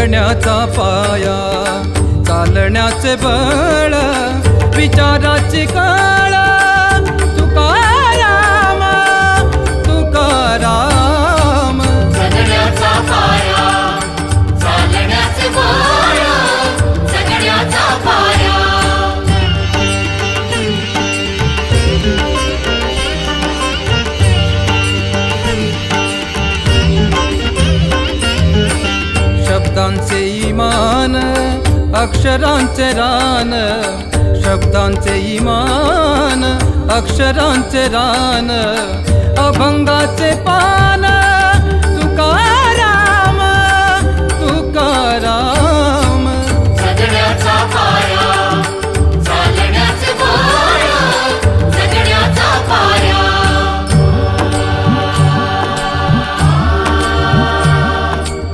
जगण्याचा पाया, चालण्याचे बळ, विचाराची कळ, तुकाराम तुकाराम. जगण्याचा पाया, चालण्याचे बळ, जगण्याचा पाया. शब्दांचे इमान, अक्षरांचे रान, शब्दांचे इमान, अक्षरांचे रान, अभंगाचे पान.